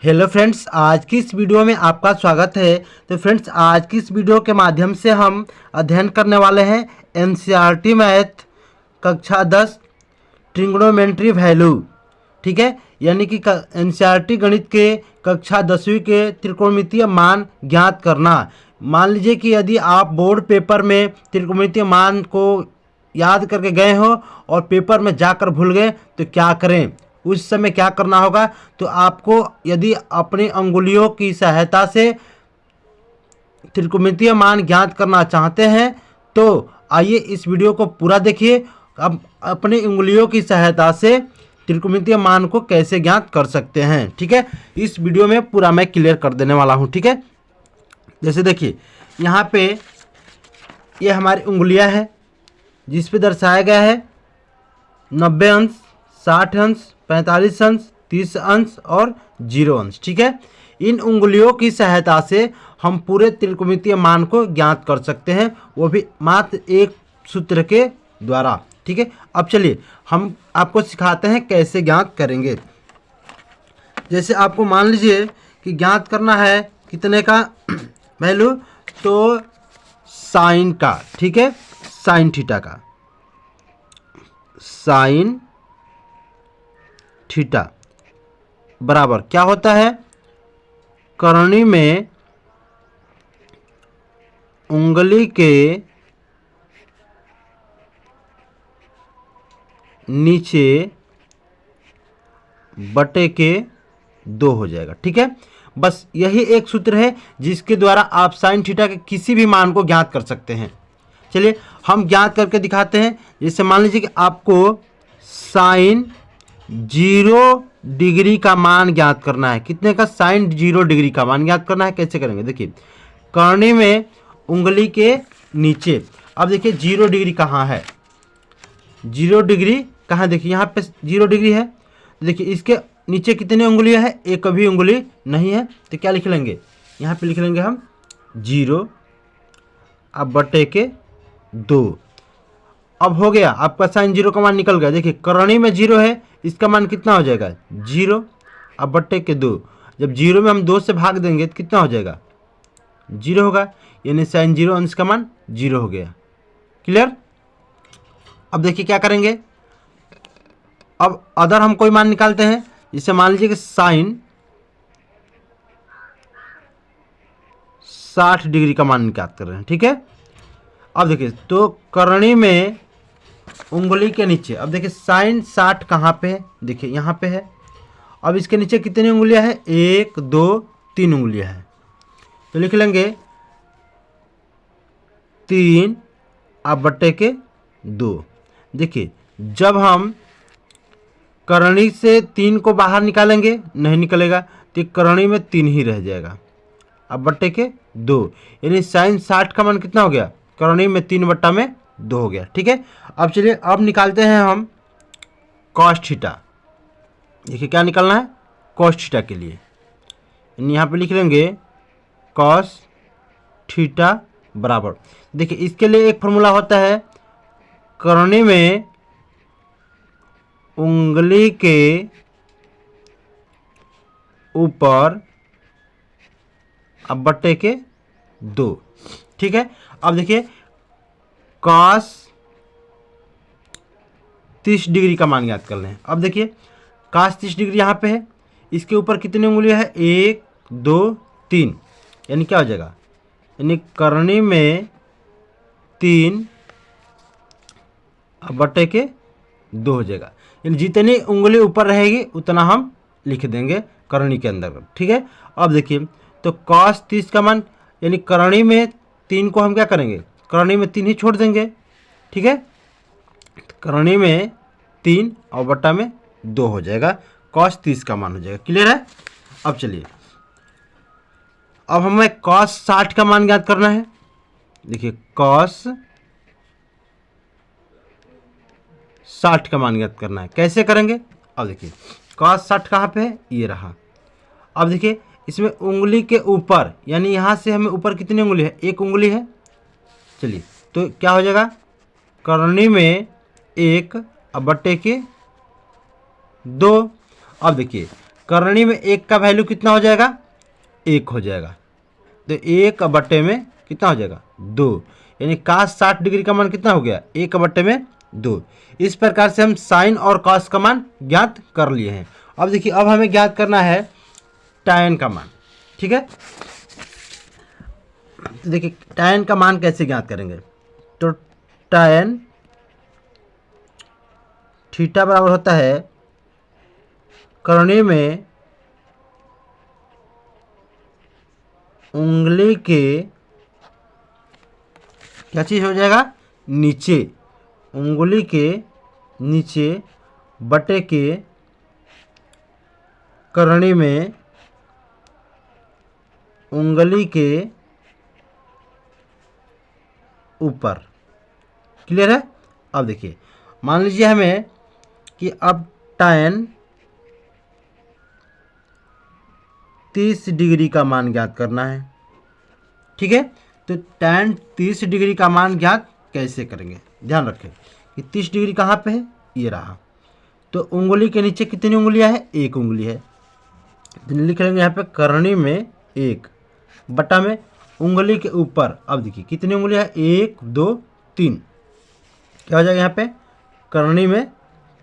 Hello friends, आज की इस वीडियो में आपका स्वागत है। तो फ्रेंड्स, आज की इस वीडियो के माध्यम से हम अध्ययन करने वाले हैं एनसीईआरटी मैथ कक्षा 10 ट्रिग्नोमेट्री वैल्यू। ठीक है, यानी कि एनसीईआरटी गणित के कक्षा 10वीं के त्रिकोणमितीय मान ज्ञात करना। मान लीजिए कि यदि आप बोर्ड पेपर में त्रिकोणमितीय मान को याद करके गए हो और पेपर में जाकर भूल गए तो क्या करें, उस समय क्या करना होगा। तो आपको यदि अपनी अंगुलियों की सहायता से त्रिकोणमितीय मान ज्ञात करना चाहते हैं तो आइए इस वीडियो को पूरा देखिए। अब अपनी अंगुलियों की सहायता से त्रिकोणमितीय मान को कैसे ज्ञात कर सकते हैं। ठीक है, इस वीडियो में पूरा मैं क्लियर कर देने वाला हूं। ठीक है, जैसे देखिए यहाँ पे ये हमारी उंगलियां हैं जिस पे दर्शाया गया है 90 अंश, 60 अंश, 45 अंश, 30 अंश और 0 अंश। ठीक है, इन उंगलियों की सहायता से हम पूरे त्रिकोणमितीय मान को ज्ञात कर सकते हैं, वो भी मात्र एक सूत्र के द्वारा। ठीक है, अब चलिए हम आपको सिखाते हैं कैसे ज्ञात करेंगे। जैसे आपको मान लीजिए कि ज्ञात करना है कितने का वैल्यू, तो साइन का। ठीक है, साइन थीटा का, साइन थीटा बराबर क्या होता है, करनी में उंगली के नीचे बटे के 2 हो जाएगा। ठीक है, बस यही एक सूत्र है जिसके द्वारा आप साइन थीटा के किसी भी मान को ज्ञात कर सकते हैं। चलिए हम ज्ञात करके दिखाते हैं। जैसे मान लीजिए कि आपको साइन 0 डिग्री का मान ज्ञात करना है। कितने का? साइन 0 डिग्री का मान ज्ञात करना है। कैसे करेंगे, देखिए करनी में उंगली के नीचे। अब देखिए 0 डिग्री कहाँ है, 0 डिग्री कहाँ, देखिए यहाँ पे 0 डिग्री है। देखिए इसके नीचे कितने उंगलियां हैं, एक भी उंगली नहीं है। तो क्या लिख लेंगे, यहाँ पे लिख लेंगे हम 0 अब बटे के 2। अब हो गया आपका साइन 0 का मान निकल गया। देखिए करनी में 0 है, इसका मान कितना हो जाएगा 0 अब बटे के 2। जब 0 में हम 2 से भाग देंगे तो कितना हो जाएगा 0 होगा, यानी साइन 0 अंश का मान 0 हो गया। क्लियर। अब देखिए क्या करेंगे, अब अदर हम कोई मान निकालते हैं। जैसे मान लीजिए कि साइन 60 डिग्री का मान निकाल कर रहे हैं। ठीक है, अब देखिए तो करनी में उंगली के नीचे, अब देखिए साइन 60 कहाँ पे है, देखिए यहाँ पे है। अब इसके नीचे कितनी उंगलियां हैं, 1 2 3 उंगलियां हैं। तो लिख लेंगे 3 अब बटे के 2। देखिए जब हम करनी से 3 को बाहर निकालेंगे नहीं निकलेगा, तो करनी में 3 ही रह जाएगा अब बटे के 2, यानी साइन 60 का मान कितना हो गया, करनी में 3 बट्टा में 2 हो गया। ठीक है, अब चलिए अब निकालते हैं हम कॉस थीटा। देखिए क्या निकालना है, कॉस थीटा के लिए यानी यहाँ पे लिख लेंगे कॉस थीटा बराबर। देखिए इसके लिए एक फॉर्मूला होता है, करनी में उंगली के ऊपर अब बटे के 2। ठीक है, अब देखिए कॉस 30 डिग्री का मान ज्ञात कर लें। अब देखिए कॉस 30 डिग्री यहाँ पे है, इसके ऊपर कितनी उंगलियां है, 1 2 3, यानी क्या हो जाएगा, यानी करनी में 3 अब बटे के 2 हो जाएगा। यानी जितनी उंगली ऊपर रहेगी उतना हम लिख देंगे करनी के अंदर। ठीक है, अब देखिए तो कॉस 30 का मान, यानी करनी में 3 को हम क्या करेंगे, करनी में 3 ही छोड़ देंगे। ठीक है, करनी में 3 और बट्टा में 2 हो जाएगा, कॉस 30 का मान हो जाएगा। क्लियर है। अब चलिए अब हमें कॉस 60 का मान ज्ञात करना है। देखिए कॉस 60 का मान ज्ञात करना है, कैसे करेंगे। अब देखिए कॉस 60 कहाँ पे है, ये रहा। अब देखिए इसमें उंगली के ऊपर, यानी यहाँ से हमें ऊपर कितनी उंगली है, 1 उंगली है। चलिए तो क्या हो जाएगा, करनी में 1 अब बट्टे के 2। अब देखिए करनी में 1 का वैल्यू कितना हो जाएगा, 1 हो जाएगा। तो 1 बटे में कितना हो जाएगा, 2, यानी cos 60 डिग्री का मान कितना हो गया, 1 बटे में 2। इस प्रकार से हम साइन और cos का मान ज्ञात कर लिए हैं। अब देखिए, अब हमें ज्ञात करना है tan का मान, ठीक है। तो देखिए tan का मान कैसे ज्ञात करेंगे, तो tan थीटा बराबर होता है करनी में उंगली के क्या चीज़ हो जाएगा, नीचे, उंगली के नीचे बटे के करनी में उंगली के ऊपर। क्लियर है। अब देखिए, मान लीजिए हमें कि अब tan 30 डिग्री का मान ज्ञात करना है, ठीक है। तो tan 30 डिग्री का मान ज्ञात कैसे करेंगे, ध्यान रखें कि 30 डिग्री कहाँ पे है, ये रहा। तो उंगली के नीचे कितनी उंगलियां है, 1 उंगली है। तो लिख लेंगे यहाँ पे करनी में 1 बटा में उंगली के ऊपर। अब देखिए कितनी उंगलियां है, 1 2 3, क्या हो जाएगा यहाँ पे, करनी में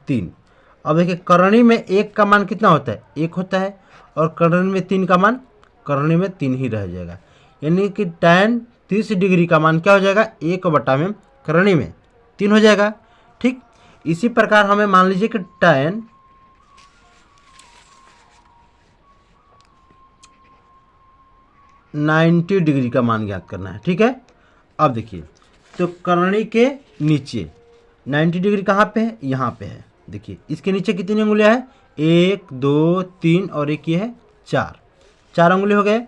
3। अब देखिए करनी में 1 का मान कितना होता है, 1 होता है, और करनी में 3 का मान करनी में 3 ही रह जाएगा। यानी कि tan 30 डिग्री का मान क्या हो जाएगा, 1 बटा में करनी में 3 हो जाएगा। ठीक इसी प्रकार हमें मान लीजिए कि tan 90 डिग्री का मान ज्ञात करना है, ठीक है। अब देखिए, तो करनी के नीचे 90 डिग्री कहाँ पे है, यहाँ पे है। देखिए इसके नीचे कितनी उंगलियां हैं, 1 2 3 और एक ये है 4 उंगली हो गए।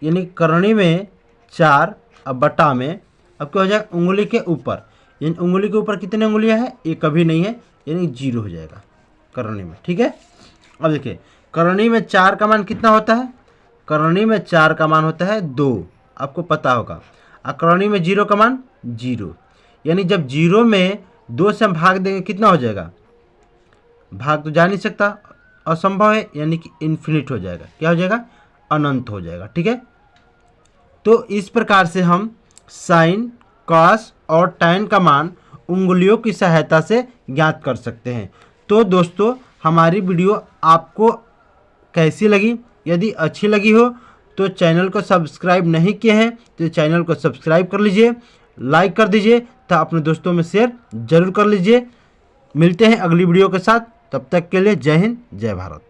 यानी करनी में 4, अब बटा में अब क्या हो जाएगा, उंगली के ऊपर। यानी उंगली के ऊपर कितनी उंगलियां हैं, एक कभी नहीं है, यानी 0 हो जाएगा करनी में, ठीक है। अब देखिए करनी में 4 का मान कितना होता है, करनी में 4 का मान होता है 2, आपको पता होगा। और करनी में 0 का मान 0, यानी जब 0 में 2 से हम भाग देंगे कितना हो जाएगा, भाग तो जा नहीं सकता, असंभव है, यानी कि इन्फिनिट हो जाएगा। क्या हो जाएगा, अनंत हो जाएगा, ठीक है। तो इस प्रकार से हम साइन, कॉस और tan का मान उंगलियों की सहायता से ज्ञात कर सकते हैं। तो दोस्तों हमारी वीडियो आपको कैसी लगी, यदि अच्छी लगी हो तो चैनल को सब्सक्राइब नहीं किए हैं तो चैनल को सब्सक्राइब कर लीजिए, लाइक कर दीजिए तथा अपने दोस्तों में शेयर जरूर कर लीजिए। मिलते हैं अगली वीडियो के साथ, तब तक के लिए जय हिंद जय भारत।